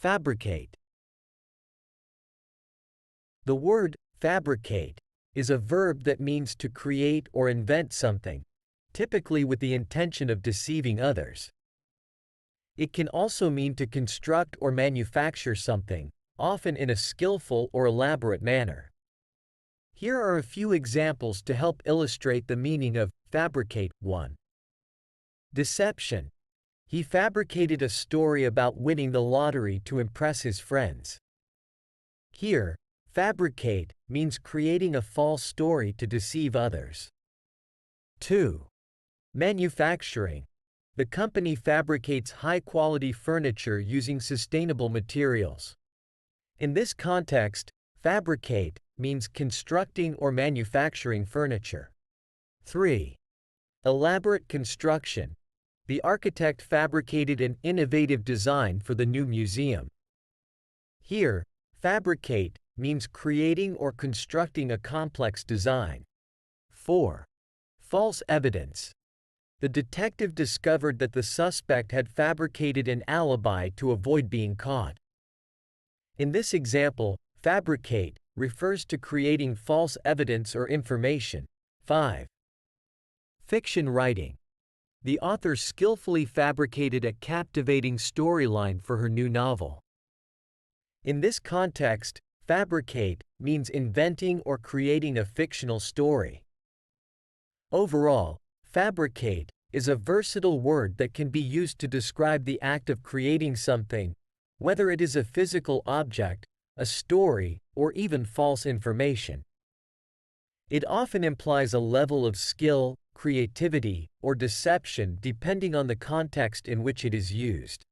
Fabricate. The word fabricate is a verb that means to create or invent something, typically with the intention of deceiving others. It can also mean to construct or manufacture something, often in a skillful or elaborate manner. Here are a few examples to help illustrate the meaning of fabricate. 1. Deception. He fabricated a story about winning the lottery to impress his friends. Here, fabricate means creating a false story to deceive others. 2. Manufacturing. The company fabricates high-quality furniture using sustainable materials. In this context, fabricate means constructing or manufacturing furniture. 3. Elaborate construction. The architect fabricated an innovative design for the new museum. Here, fabricate means creating or constructing a complex design. 4. False evidence. The detective discovered that the suspect had fabricated an alibi to avoid being caught. In this example, fabricate refers to creating false evidence or information. 5. Fiction writing. The author skillfully fabricated a captivating storyline for her new novel. In this context, fabricate means inventing or creating a fictional story. Overall, fabricate is a versatile word that can be used to describe the act of creating something, whether it is a physical object, a story, or even false information. It often implies a level of skill, creativity, or deception depending on the context in which it is used.